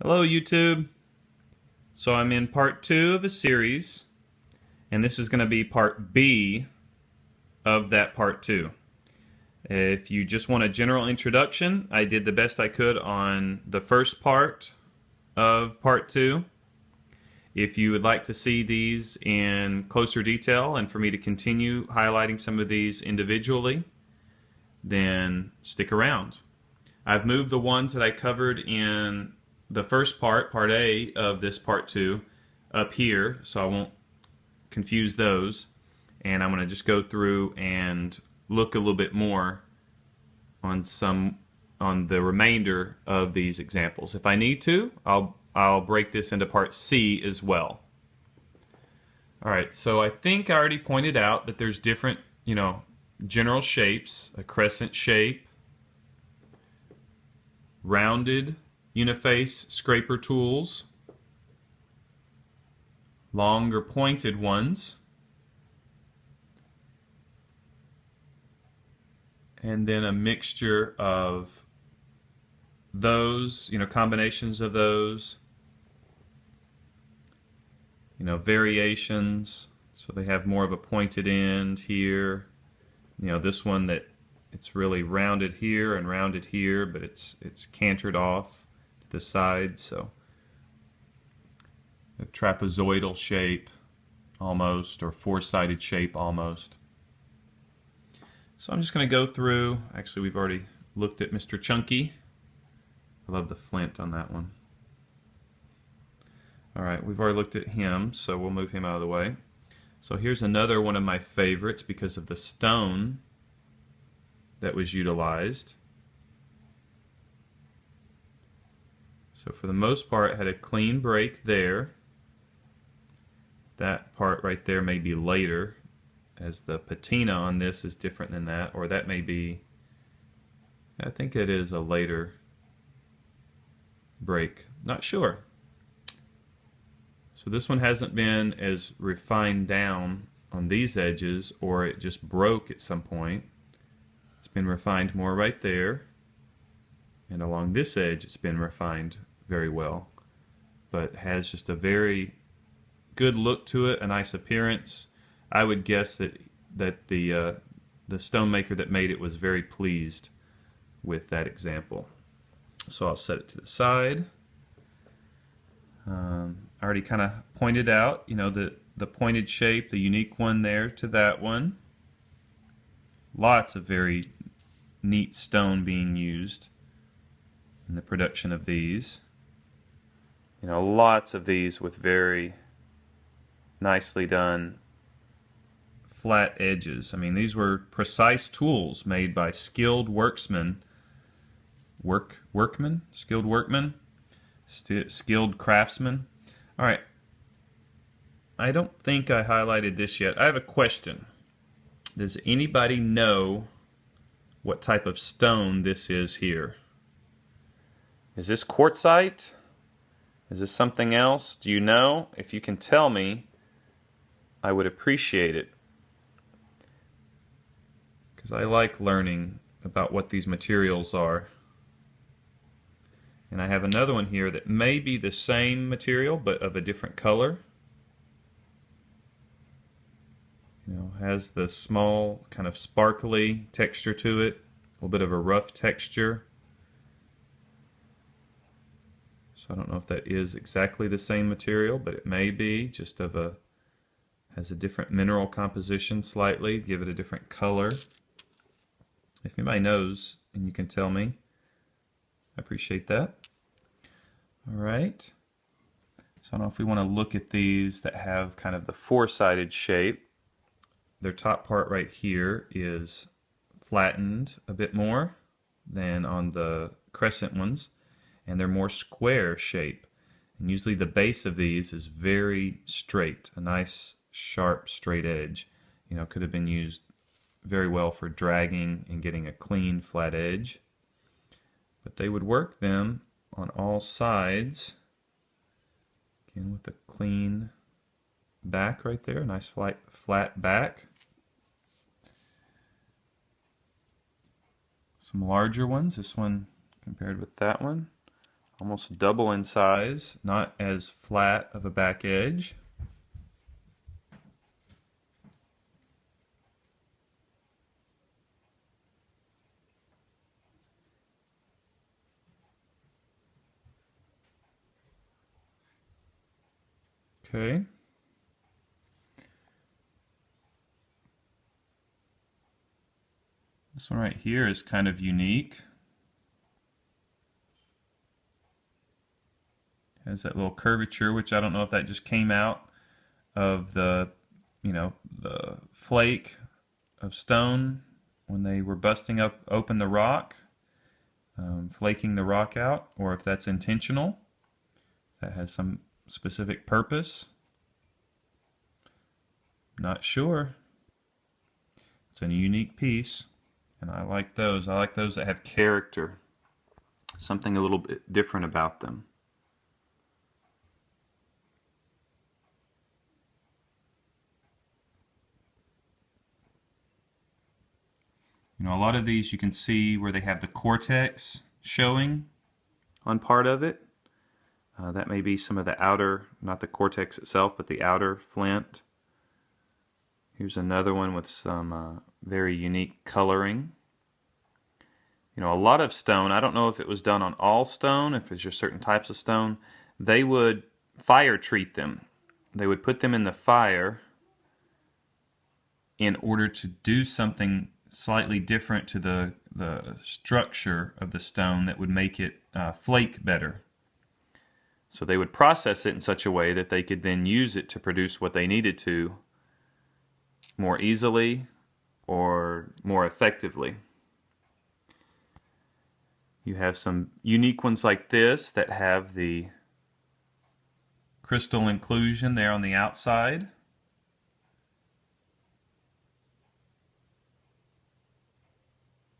Hello YouTube. So I'm in part 2 of a series, and this is going to be part B of that part 2. If you just want a general introduction, I did the best I could on the first part of part 2. If you would like to see these in closer detail and for me to continue highlighting some of these individually, then stick around. I've moved the ones that I covered in the first part, part A of this part 2, up here, so I won't confuse those. And I'm going to just go through and look a little bit more on the remainder of these examples. If I need to, I'll break this into part C as well. Alright, so I think I already pointed out that there's different, general shapes: a crescent shape, rounded Uniface scraper tools, long or pointed ones, and then a mixture of those, combinations of those, variations. So they have more of a pointed end here. This one that it's really rounded here and rounded here, but it's cantered off to the side, so a trapezoidal shape almost, or four-sided shape almost. So I'm just going to go through. Actually, we've already looked at Mr. Chunky. I love the flint on that one. Alright, we've already looked at him, so we'll move him out of the way. So here's another one of my favorites because of the stone that was utilized. So for the most part, it had a clean break there. That part right there may be later, as the patina on this is different than that, or that may be, I think it is a later break. Not sure. So this one hasn't been as refined down on these edges, or it just broke at some point. It's been refined more right there, and along this edge it's been refined very well, but has just a very good look to it, a nice appearance. I would guess that the stone maker that made it was very pleased with that example. So I'll set it to the side. I already kind of pointed out, the pointed shape, the unique one there to that one. Lots of very neat stone being used in the production of these. Lots of these with very nicely done flat edges. I mean, these were precise tools made by skilled workmen, skilled craftsmen. All right, I don't think I highlighted this yet. I have a question. Does anybody know what type of stone this is here? Is this quartzite? Is this something else? Do you know? If you can tell me, I would appreciate it, because I like learning about what these materials are. And I have another one here that may be the same material but of a different color. Has the small kind of sparkly texture to it, a little bit of a rough texture. So I don't know if that is exactly the same material, but it may be, just has a different mineral composition slightly, give it a different color. If anybody knows and you can tell me, I appreciate that. Alright, so I don't know if we want to look at these that have kind of the four-sided shape. Their top part right here is flattened a bit more than on the crescent ones, and they're more square shape. And usually the base of these is very straight, a nice sharp straight edge. Could have been used very well for dragging and getting a clean flat edge. But they would work them on all sides, again with a clean back right there, nice flat back. Some larger ones, this one compared with that one, almost double in size, not as flat of a back edge. Okay. This one right here is kind of unique. Has that little curvature, which I don't know if that just came out of the, the flake of stone when they were busting open the rock, flaking the rock out, or if that's intentional. That has some specific purpose. Not sure. It's a unique piece, and I like those. I like those that have character, something a little bit different about them. A lot of these you can see where they have the cortex showing on part of it. That may be some of the outer, not the cortex itself, but the outer flint. Here's another one with some very unique coloring. A lot of stone, I don't know if it was done on all stone, if it's just certain types of stone, they would fire treat them. They would put them in the fire in order to do something slightly different to the structure of the stone that would make it flake better. So they would process it in such a way that they could then use it to produce what they needed to more easily or more effectively. You have some unique ones like this that have the crystal inclusion there on the outside.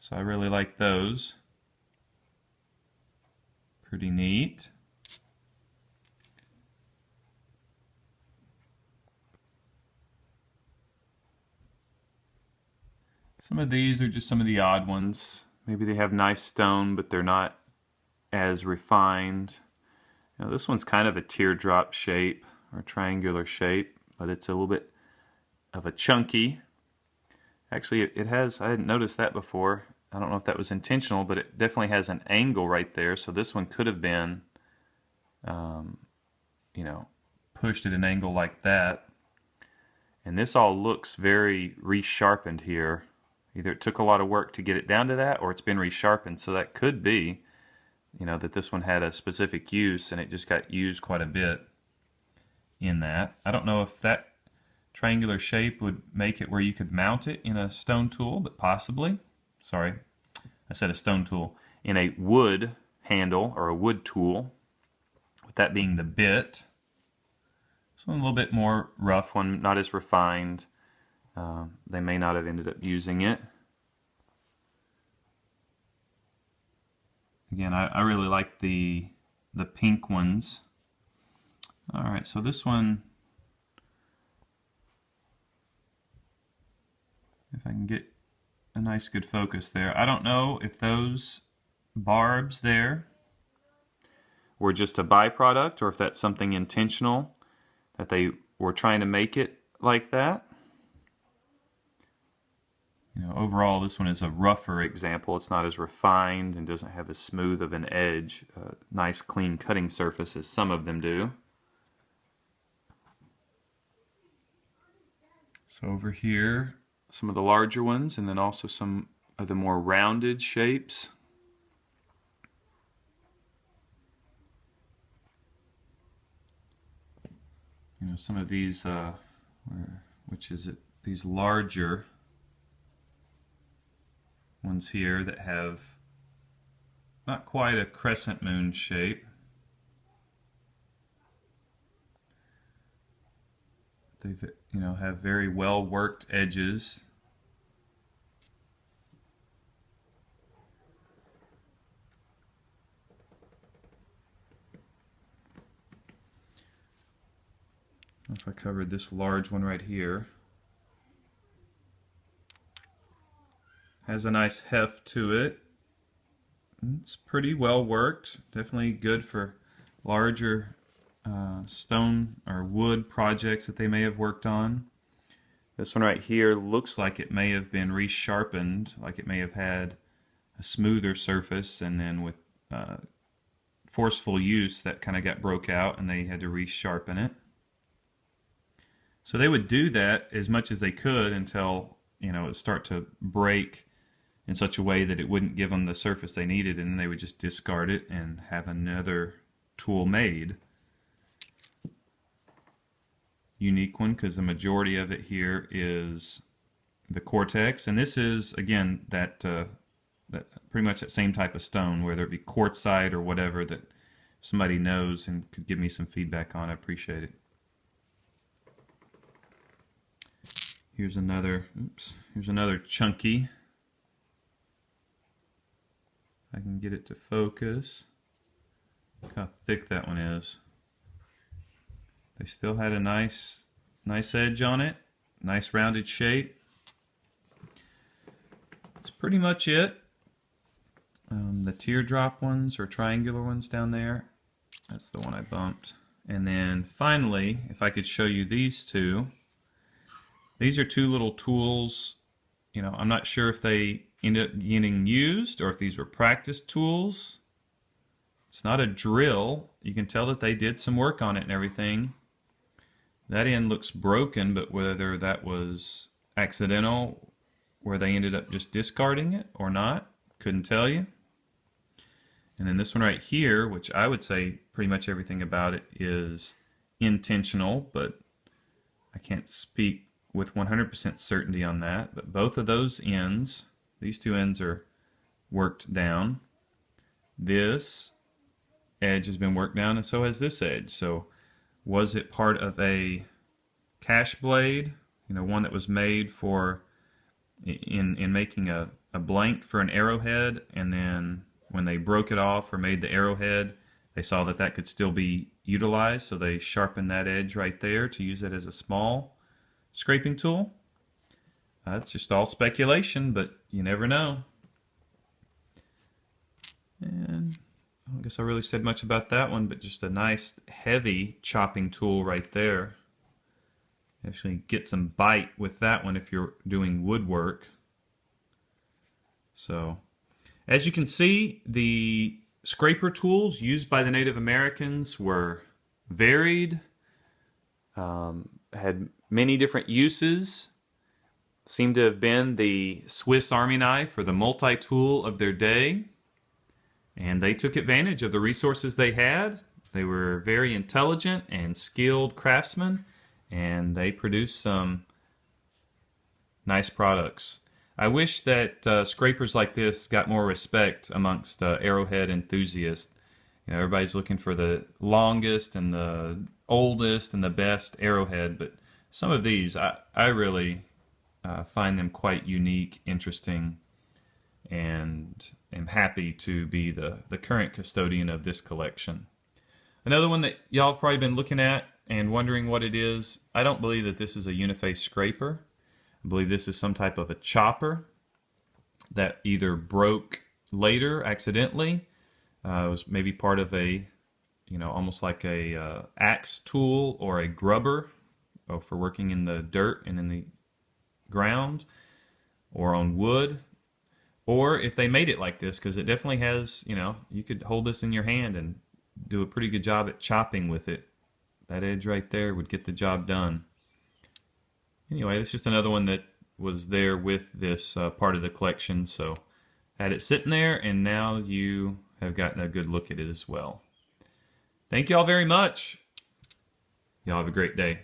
So I really like those. Pretty neat. Some of these are just some of the odd ones. Maybe they have nice stone, but they're not as refined. This one's kind of a teardrop shape or triangular shape, but it's a little bit of a chunky. Actually, it has, I hadn't noticed that before. I don't know if that was intentional, but it definitely has an angle right there. So this one could have been, pushed at an angle like that. And this all looks very resharpened here. Either it took a lot of work to get it down to that, or it's been resharpened. So that could be, that this one had a specific use and it just got used quite a bit in that. I don't know if that triangular shape would make it where you could mount it in a stone tool, but possibly. Sorry, I said a stone tool. In a wood handle or a wood tool, with that being the bit. So a little bit more rough one, not as refined. They may not have ended up using it. Again, I really like the pink ones. Alright, so this one, if I can get a nice good focus there. I don't know if those barbs there were just a byproduct or if that's something intentional that they were trying to make it like that. Overall this one is a rougher example. It's not as refined and doesn't have as smooth of an edge, nice clean cutting surface as some of them do. So over here, some of the larger ones, and then also some of the more rounded shapes. Some of these, which is it? These larger ones here that have not quite a crescent moon shape. They have very well worked edges. If I covered this large one right here, has a nice heft to it. It's pretty well worked. Definitely good for larger stone or wood projects that they may have worked on. This one right here looks like it may have been resharpened, like it may have had a smoother surface, and then with forceful use that kind of got broke out and they had to resharpen it. So they would do that as much as they could until, it would start to break in such a way that it wouldn't give them the surface they needed, and then they would just discard it and have another tool made. Unique one because the majority of it here is the Cortex, and this is again that pretty much that same type of stone, whether it be quartzite or whatever, that somebody knows and could give me some feedback on. I appreciate it. Here's another chunky. I can get it to focus. Look how thick that one is. They still had a nice edge on it. Nice rounded shape. That's pretty much it. The teardrop ones or triangular ones down there. That's the one I bumped. And then finally, if I could show you these two. These are two little tools. I'm not sure if they ended up getting used or if these were practice tools. It's not a drill. You can tell that they did some work on it and everything. That end looks broken, but whether that was accidental, where they ended up just discarding it or not, couldn't tell you. And then this one right here, which I would say pretty much everything about it is intentional, but I can't speak with 100% certainty on that. But both of those ends, these two ends are worked down. This edge has been worked down, and so has this edge. So was it part of a cash blade, one that was made for in making a blank for an arrowhead, and then when they broke it off or made the arrowhead, they saw that that could still be utilized, so they sharpened that edge right there to use it as a small scraping tool? It's just all speculation, but you never know. And I don't guess I really said much about that one, but just a nice heavy chopping tool right there. Actually get some bite with that one if you're doing woodwork. So, as you can see, the scraper tools used by the Native Americans were varied, had many different uses, seemed to have been the Swiss Army knife or the multi-tool of their day, and they took advantage of the resources they had. They were very intelligent and skilled craftsmen, and they produced some nice products. I wish that scrapers like this got more respect amongst arrowhead enthusiasts. Everybody's looking for the longest and the oldest and the best arrowhead, but some of these, I really find them quite unique, interesting, and am happy to be the current custodian of this collection. Another one that y'all have probably been looking at and wondering what it is, I don't believe that this is a Uniface scraper. I believe this is some type of a chopper that either broke later accidentally. It was maybe part of a, almost like a axe tool or a grubber for working in the dirt and in the ground or on wood. Or if they made it like this, because it definitely has, you could hold this in your hand and do a pretty good job at chopping with it. That edge right there would get the job done. Anyway, it's just another one that was there with this part of the collection, so had it sitting there, and now you have gotten a good look at it as well. Thank y'all very much. Y'all have a great day.